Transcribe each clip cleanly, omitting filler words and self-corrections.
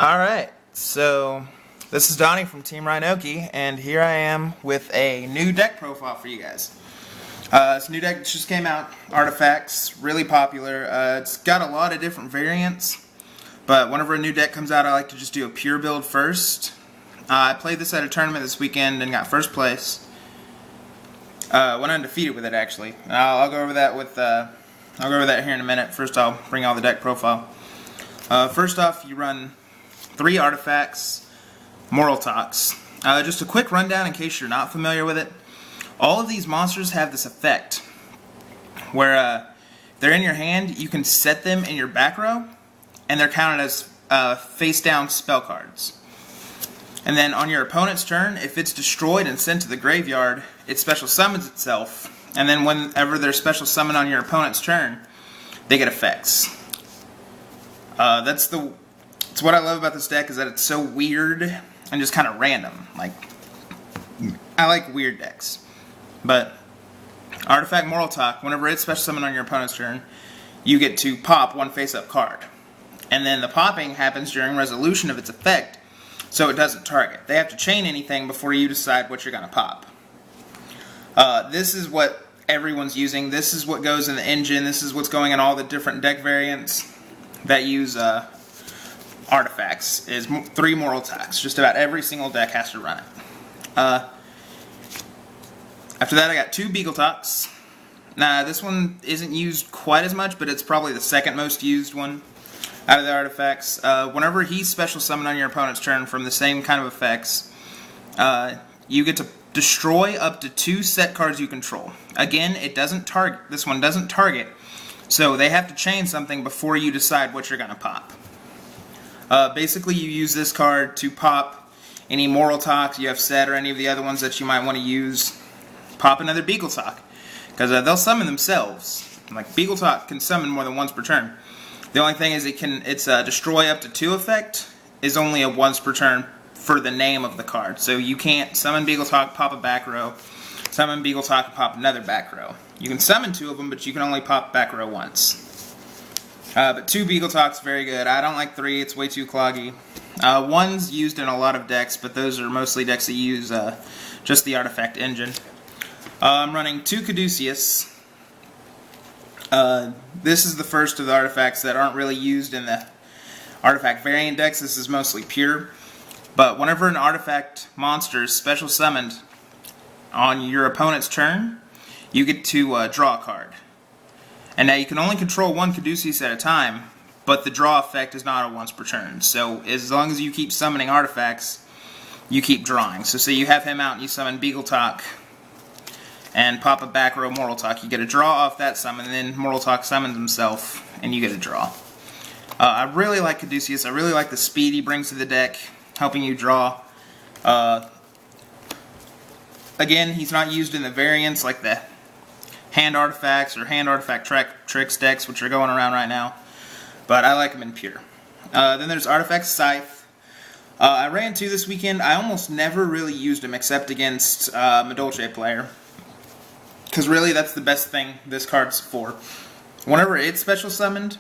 Alright, so this is Donnie from Team Rynoke, and here I am with a new deck profile for you guys. This new deck just came out, Artifacts, really popular. It's got a lot of different variants, but whenever a new deck comes out I like to just do a pure build first. I played this at a tournament this weekend and got first place. Went undefeated with it actually. I'll go over that here in a minute. First I'll bring all the deck profile. First off, you run 3 artifacts, Moral Talks. Just a quick rundown in case you're not familiar with it. All of these monsters have this effect where they're in your hand, you can set them in your back row, and they're counted as face down spell cards. And then on your opponent's turn, if it's destroyed and sent to the graveyard, it special summons itself, and then whenever they're special summoned on your opponent's turn, they get effects. That's what I love about this deck, is that it's so weird and just kind of random. Like, I like weird decks. But Artifact Moral Talk, whenever it's special summoned on your opponent's turn, you get to pop one face-up card. And then the popping happens during resolution of its effect, so it doesn't target. They have to chain anything before you decide what you're going to pop. This is what everyone's using. This is what goes in the engine. This is what's going in all the different deck variants that use artifacts, is 3 Moral Talks. Just about every single deck has to run it. After that I got 2 Beagle Talks. Now this one isn't used quite as much, but it's probably the second most used one out of the artifacts. Whenever he's special summoned on your opponent's turn from the same kind of effects, you get to destroy up to 2 set cards you control. Again, it doesn't target. This one doesn't target, so they have to chain something before you decide what you're going to pop. Basically, you use this card to pop any Moral Talks you have set, or any of the other ones that you might want to use. Pop another Beagle Talk, because they'll summon themselves. Like, Beagle Talk can summon more than once per turn. The only thing is it's destroy up to 2 effect is only a once per turn for the name of the card. So you can't summon Beagle Talk, pop a back row, summon Beagle Talk, and pop another back row. You can summon 2 of them, but you can only pop back row once. But 2 Beagle Talks, very good. I don't like 3, it's way too cloggy. 1's used in a lot of decks, but those are mostly decks that use just the artifact engine. I'm running 2 Caduceus. This is the first of the artifacts that aren't really used in the artifact variant decks. This is mostly pure. But whenever an artifact monster is special summoned on your opponent's turn, you get to draw a card. And now you can only control 1 Caduceus at a time, but the draw effect is not a once per turn. So as long as you keep summoning artifacts, you keep drawing. So say you have him out and you summon Beagle Talk and pop a back row Moral Talk, you get a draw off that summon, and then Moral Talk summons himself, and you get a draw. I really like Caduceus. I really like the speed he brings to the deck, helping you draw. Again, he's not used in the variants like the hand artifacts or hand artifact tricks decks, which are going around right now, but I like him in pure. Then there's Artifact Scythe. I ran 2 this weekend. I almost never really used him except against Madolche player, because really that's the best thing this card's for. Whenever it's special summoned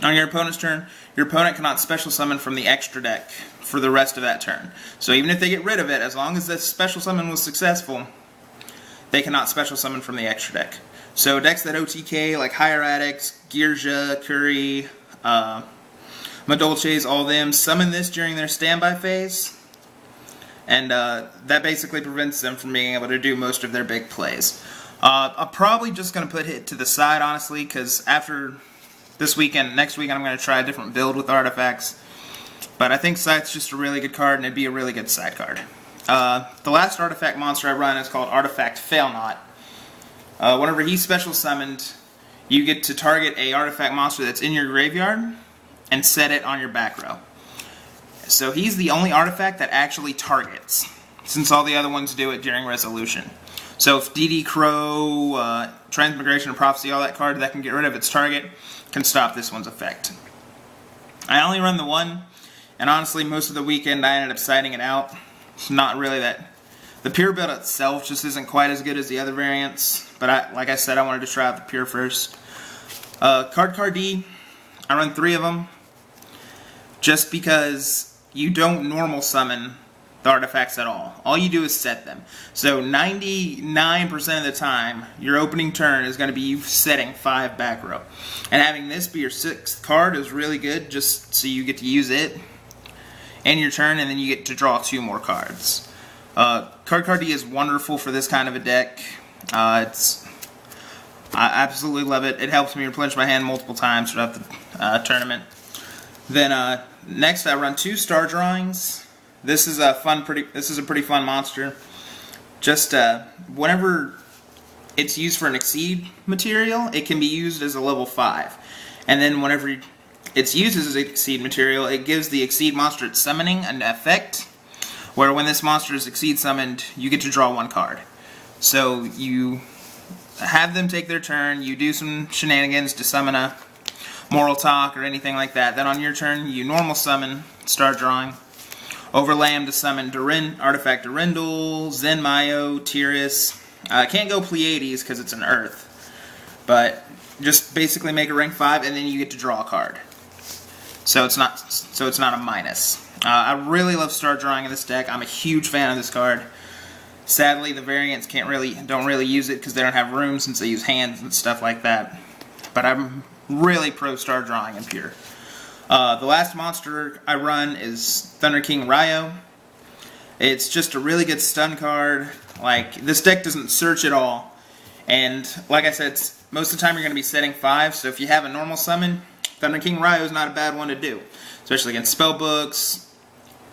on your opponent's turn, your opponent cannot special summon from the extra deck for the rest of that turn. So even if they get rid of it, as long as this special summon was successful, they cannot special summon from the extra deck. So decks that OTK, like Hieratics, Girja, Curry, Madolches, all them, summon this during their standby phase, and that basically prevents them from being able to do most of their big plays. I'm probably just going to put it to the side, honestly, because after this weekend, next weekend, I'm going to try a different build with artifacts. But I think Scythe's just a really good card, and it'd be a really good side card. The last artifact monster I run is called Artifact Fail Not. Whenever he's special summoned, you get to target a artifact monster that's in your graveyard and set it on your back row. So he's the only artifact that actually targets, since all the other ones do it during resolution. So if DD Crow, Transmigration and Prophecy, all that card that can get rid of its target, can stop this one's effect. I only run the 1, and honestly most of the weekend I ended up siding it out. It's not really that. The pure build itself just isn't quite as good as the other variants, but like I said, I wanted to try out the pure first. Card D, I run 3 of them. just because you don't normal summon the artifacts at all. All you do is set them. So 99% of the time, your opening turn is going to be you setting 5 back row. And having this be your 6th card is really good, just so you get to use it in your turn, and then you get to draw 2 more cards. Card D is wonderful for this kind of a deck. I absolutely love it. It helps me replenish my hand multiple times throughout the tournament. Then next I run 2 star drawings. This is a pretty fun monster. Just whenever it's used for an Exceed material, it can be used as a level 5. And then whenever it's used as an Exceed material, it gives the Exceed monster it's summoning an effect, where when this monster is Exceed summoned, you get to draw 1 card. So you have them take their turn, you do some shenanigans to summon a Moral Talk or anything like that. Then on your turn, you normal summon, start drawing. Overlay them to summon Artifact Durendal, Zenmayo, Tiras. Can't go Pleiades because it's an Earth. But just basically make a rank 5 and then you get to draw a card. So it's not a minus. I really love start drawing in this deck. I'm a huge fan of this card. Sadly, the variants don't really use it because they don't have room since they use hands and stuff like that. But I'm really pro start drawing in Pure. The last monster I run is Thunder King Ryo. It's just a really good stun card. Like, this deck doesn't search at all. And like I said, most of the time you're going to be setting 5, so if you have a normal summon, Thunder King Ryo is not a bad one to do. Especially against spellbooks,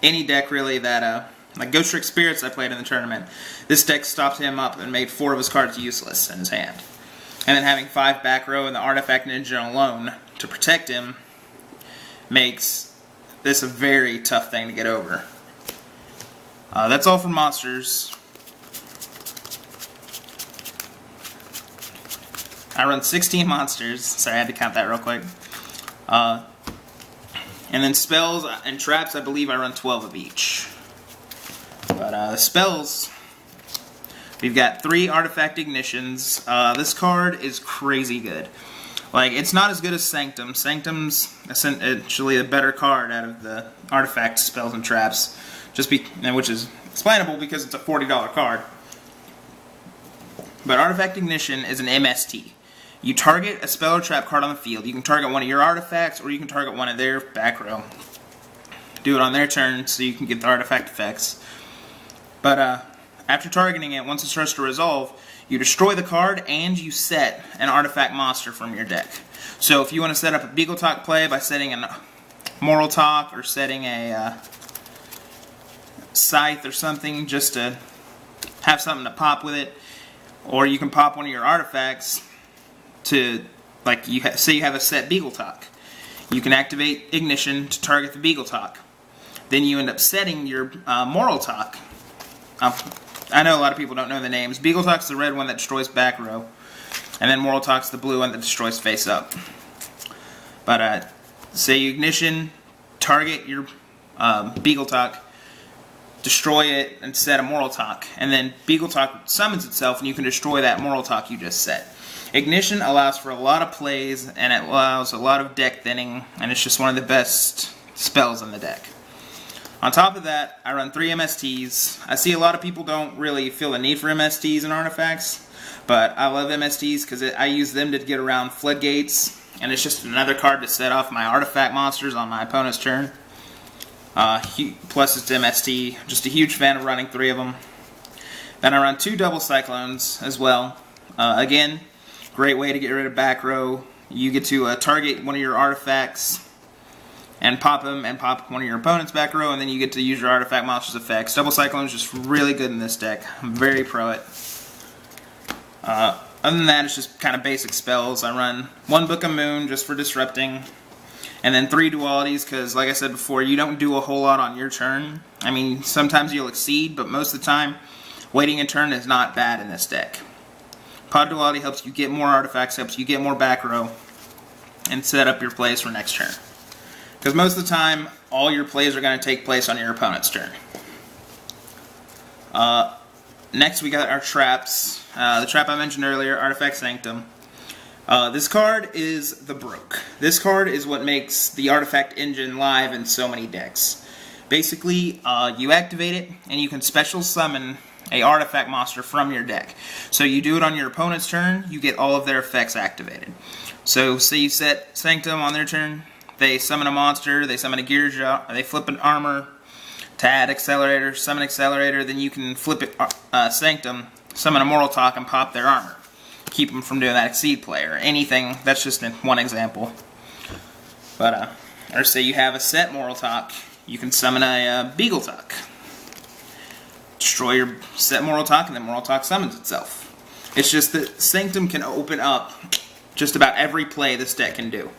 any deck really that, like Ghost Trick Spirits I played in the tournament. This deck stopped him up and made 4 of his cards useless in his hand. And then having 5 back row and the Artifact Ninja alone to protect him makes this a very tough thing to get over. That's all for monsters. I run 16 monsters, so I had to count that real quick. And then spells and traps, I believe I run 12 of each. But the spells, we've got 3 Artifact Ignitions. This card is crazy good. Like, it's not as good as Sanctum. Sanctum's essentially a better card out of the Artifact spells and traps, which is explainable because it's a $40 card. But Artifact Ignition is an MST. You target a spell or trap card on the field. You can target one of your artifacts, or you can target one of their back row. Do it on their turn so you can get the artifact effects. But after targeting it, once it starts to resolve, you destroy the card and you set an artifact monster from your deck. So if you want to set up a Beagle Talk play by setting a Moral Talk or setting a Scythe or something just to have something to pop with it, or you can pop one of your artifacts to, like, say you have a set Beagle Talk. You can activate Ignition to target the Beagle Talk. Then you end up setting your Moral Talk. I know a lot of people don't know the names. Beagle Talk's the red one that destroys back row, and then Moral Talk's the blue one that destroys face up. But say you Ignition, target your Beagle Talk, destroy it, and set a Moral Talk. And then Beagle Talk summons itself, and you can destroy that Moral Talk you just set. Ignition allows for a lot of plays, and it allows a lot of deck thinning, and it's just one of the best spells in the deck. On top of that, I run 3 MSTs. I see a lot of people don't really feel the need for MSTs and artifacts, but I love MSTs because I use them to get around floodgates, and it's just another card to set off my artifact monsters on my opponent's turn. Plus it's MST. Just a huge fan of running 3 of them. Then I run 2 double cyclones as well. Again, great way to get rid of back row. You get to target one of your artifacts and pop them and pop one of your opponent's back row, and then you get to use your artifact monster's effects. Double cyclone is just really good in this deck. I'm very pro it. Other than that, it's just kind of basic spells. I run 1 Book of Moon just for disrupting, and then 3 dualities because, like I said before, you don't do a whole lot on your turn. I mean, sometimes you'll exceed, but most of the time, waiting a turn is not bad in this deck. Pod duality helps you get more artifacts, helps you get more back row, and set up your plays for next turn. Because most of the time, all your plays are going to take place on your opponent's turn. Next, we got our traps. The trap I mentioned earlier, Artifact Sanctum. This card is the Broke. This card is what makes the Artifact Engine live in so many decks. Basically, you activate it, and you can special summon a artifact monster from your deck. So you do it on your opponent's turn, you get all of their effects activated. So say you set Sanctum on their turn, they summon a monster, they summon a gear drop, they flip an armor to add accelerator, summon accelerator, then you can flip it Sanctum, summon a Moral Talk, and pop their armor. Keep them from doing that Exceed play or anything. That's just one example. But or say you have a set Moral Talk, you can summon a Beagle Talk. Destroy your set Moral Talk, and then Moral Talk summons itself. It's just that Sanctum can open up just about every play this deck can do.